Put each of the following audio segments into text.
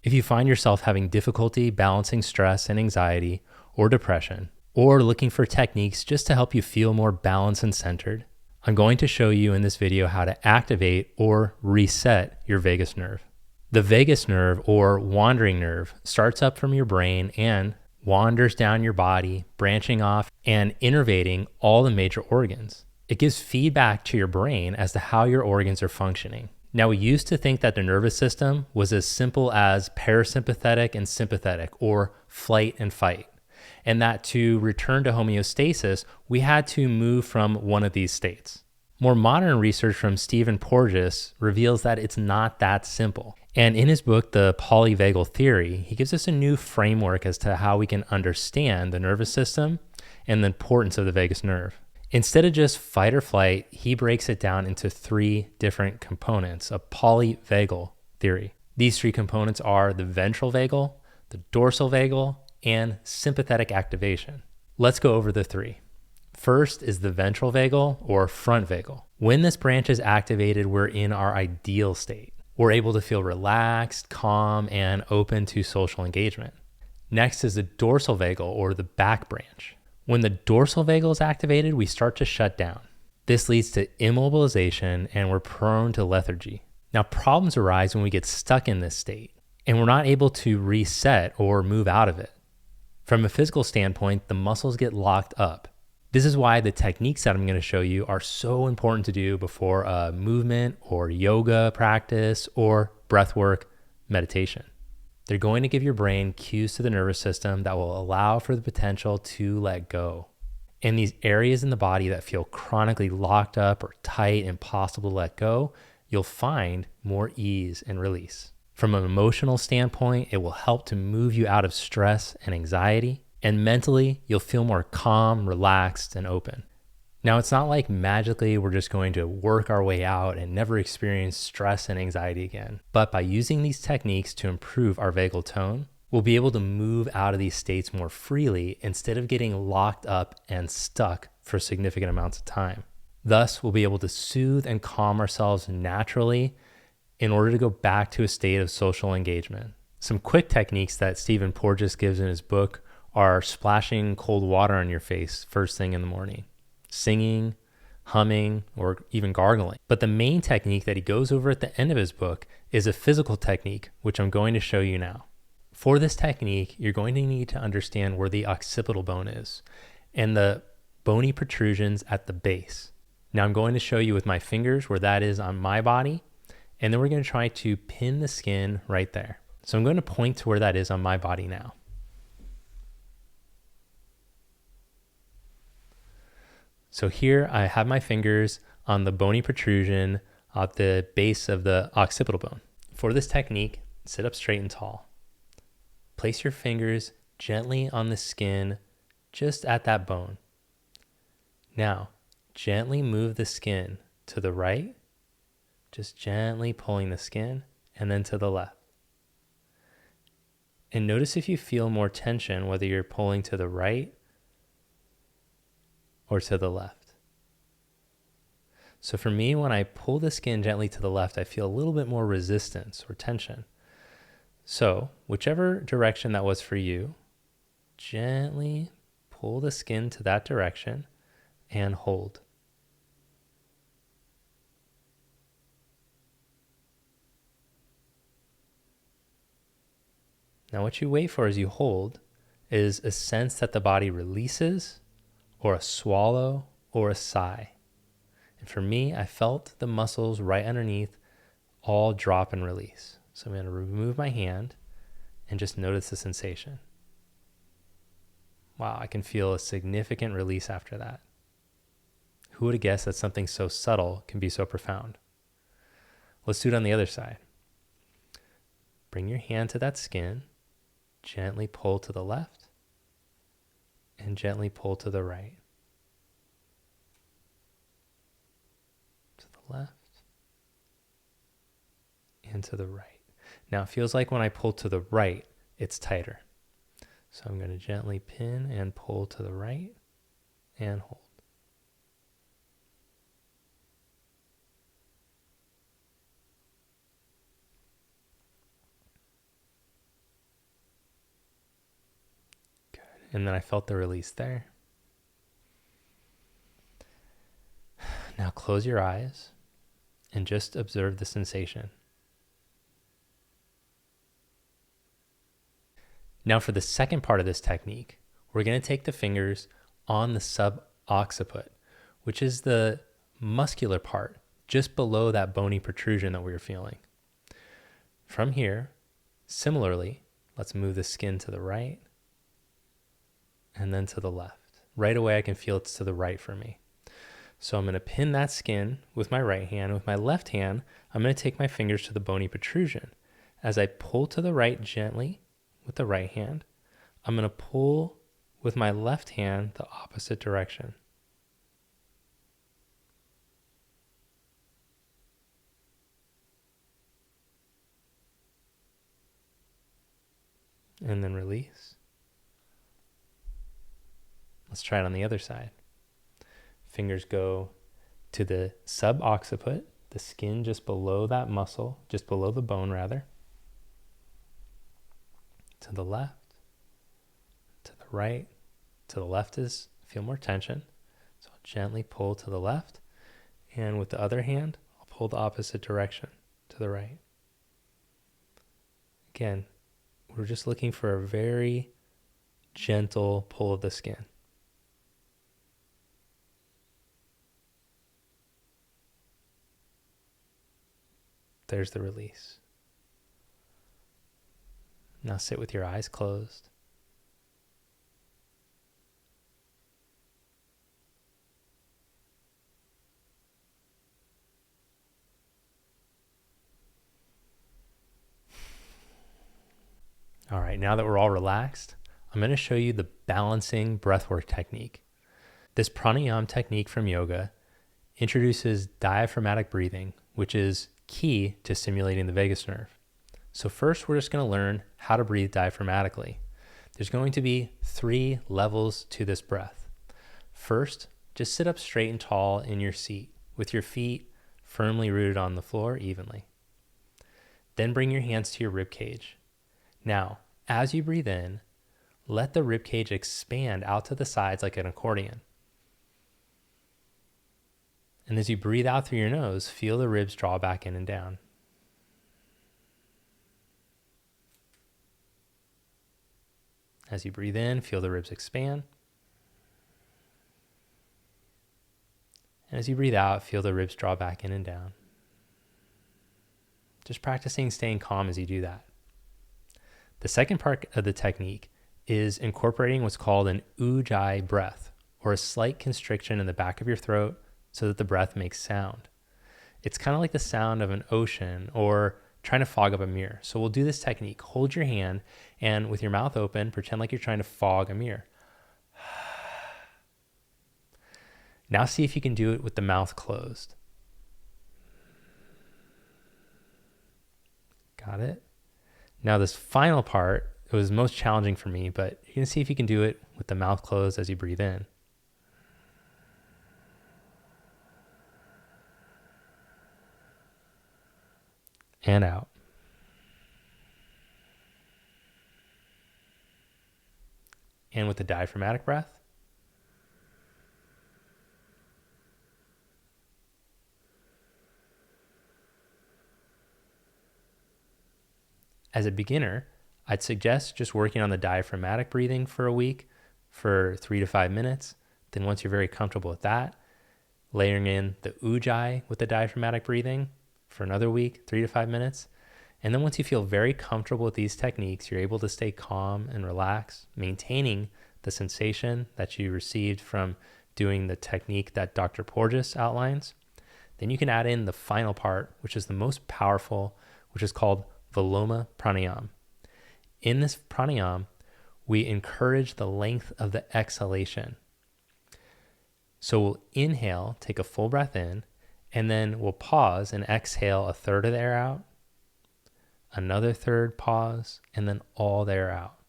If you find yourself having difficulty balancing stress and anxiety or depression, or looking for techniques just to help you feel more balanced and centered, I'm going to show you in this video how to activate or reset your vagus nerve. The vagus nerve, or wandering nerve, starts up from your brain and wanders down your body, branching off and innervating all the major organs. It gives feedback to your brain as to how your organs are functioning. Now, we used to think that the nervous system was as simple as parasympathetic and sympathetic, or flight and fight, and that to return to homeostasis, we had to move from one of these states. More modern research from Porges reveals that it's not that simple. And in his book, The Polyvagal Theory, he gives us a new framework as to how we can understand the nervous system and the importance of the vagus nerve. Instead of just fight or flight, he breaks it down into 3 different components of polyvagal theory. These 3 components are the ventral vagal, the dorsal vagal, and sympathetic activation. Let's go over the 3. First is the ventral vagal, or front vagal. When this branch is activated, we're in our ideal state. We're able to feel relaxed, calm, and open to social engagement. Next is the dorsal vagal, or the back branch. When the dorsal vagal is activated, we start to shut down. This leads to immobilization and we're prone to lethargy. Now, problems arise when we get stuck in this state and we're not able to reset or move out of it. From a physical standpoint, the muscles get locked up. This is why the techniques that I'm going to show you are so important to do before a movement or yoga practice or breathwork meditation. They're going to give your brain cues to the nervous system that will allow for the potential to let go. In these areas in the body that feel chronically locked up or tight, impossible to let go, you'll find more ease and release. From an emotional standpoint, it will help to move you out of stress and anxiety, and mentally, you'll feel more calm, relaxed, and open. Now, it's not like magically we're just going to work our way out and never experience stress and anxiety again. But by using these techniques to improve our vagal tone, we'll be able to move out of these states more freely instead of getting locked up and stuck for significant amounts of time. Thus, we'll be able to soothe and calm ourselves naturally in order to go back to a state of social engagement. Some quick techniques that Porges gives in his book are splashing cold water on your face first thing in the morning, singing, humming, or even gargling. But the main technique that he goes over at the end of his book is a physical technique, which I'm going to show you now. For this technique, you're going to need to understand where the occipital bone is and the bony protrusions at the base. Now I'm going to show you with my fingers where that is on my body, and then we're going to try to pin the skin right there. So I'm going to point to where that is on my body now. So here I have my fingers on the bony protrusion at the base of the occipital bone. For this technique, sit up straight and tall. Place your fingers gently on the skin just at that bone. Now, gently move the skin to the right, just gently pulling the skin, and then to the left. And notice if you feel more tension, whether you're pulling to the right or to the left. So for me, when I pull the skin gently to the left, I feel a little bit more resistance or tension. So whichever direction that was for you, gently pull the skin to that direction and hold. Now what you wait for as you hold is a sense that the body releases, or a swallow, or a sigh. And for me, I felt the muscles right underneath all drop and release. So I'm going to remove my hand and just notice the sensation. Wow, I can feel a significant release after that. Who would have guessed that something so subtle can be so profound? Let's do it on the other side. Bring your hand to that skin, gently pull to the left, and gently pull to the right. To the left and to the right. Now it feels like when I pull to the right, it's tighter. So I'm going to gently pin and pull to the right and hold. and then I felt the release there. Now close your eyes and just observe the sensation. Now for the second part of this technique, we're going to take the fingers on the subocciput, which is the muscular part just below that bony protrusion that we were feeling. From here, similarly, let's move the skin to the right and then to the left. Right away, I can feel it's to the right for me. So I'm going to pin that skin with my right hand. With my left hand, I'm going to take my fingers to the bony protrusion. As I pull to the right gently with the right hand, I'm going to pull with my left hand the opposite direction. And then release. Let's try it on the other side. Fingers go to the subocciput, the skin just below that muscle, just below the bone rather. To the left, to the right. To the left is feel more tension. So I'll gently pull to the left. And with the other hand, I'll pull the opposite direction to the right. Again, we're just looking for a very gentle pull of the skin. There's the release. Now sit with your eyes closed. All right, now that we're all relaxed, I'm going to show you the balancing breathwork technique. This pranayama technique from yoga introduces diaphragmatic breathing, which is key to stimulating the vagus nerve. So first, we're just going to learn how to breathe diaphragmatically. There's going to be 3 levels to this breath. First, just sit up straight and tall in your seat with your feet firmly rooted on the floor evenly. Then bring your hands to your rib cage. Now, as you breathe in, let the rib cage expand out to the sides like an accordion. And as you breathe out through your nose, feel the ribs draw back in and down. As you breathe in, feel the ribs expand. And as you breathe out, feel the ribs draw back in and down. Just practicing staying calm as you do that. The second part of the technique is incorporating what's called an ujjayi breath, or a slight constriction in the back of your throat so that the breath makes sound. It's kind of like the sound of an ocean or trying to fog up a mirror. So we'll do this technique. Hold your hand and with your mouth open, pretend like you're trying to fog a mirror. Now see if you can do it with the mouth closed. Got it? Now this final part, it was most challenging for me, but you can see if you can do it with the mouth closed as you breathe in. And out. And with the diaphragmatic breath. As a beginner, I'd suggest just working on the diaphragmatic breathing for a week for 3 to 5 minutes. Then once you're very comfortable with that, layering in the ujjayi with the diaphragmatic breathing for another week, 3 to 5 minutes. And then once you feel very comfortable with these techniques, you're able to stay calm and relaxed, maintaining the sensation that you received from doing the technique that Dr. Porges outlines. Then you can add in the final part, which is the most powerful, which is called Viloma pranayama. In this pranayama, we encourage the length of the exhalation. So we'll inhale, take a full breath in, and then we'll pause and exhale a third of the air out, another third pause, and then all the air out.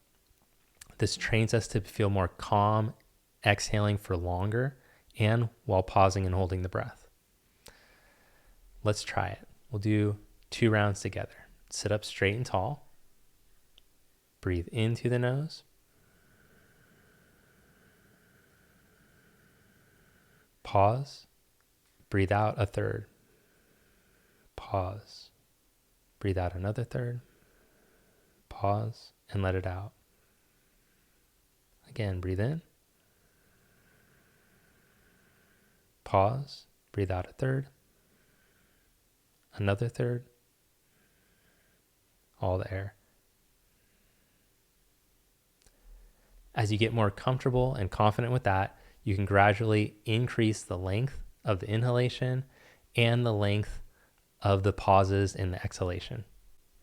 This trains us to feel more calm, exhaling for longer, and while pausing and holding the breath. Let's try it. We'll do 2 rounds together. Sit up straight and tall. Breathe in through the nose. Pause, breathe out a third. Pause, breathe out another third. Pause and let it out. Again, breathe in. Pause, breathe out a third. Another third. All the air. As you get more comfortable and confident with that, you can gradually increase the length of the inhalation and the length of the pauses in the exhalation.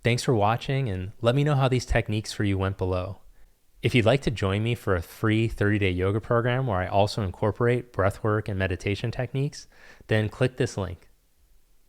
Thanks for watching, and let me know how these techniques for you went below. If you'd like to join me for a free 30-day yoga program where I also incorporate breathwork and meditation techniques, then click this link.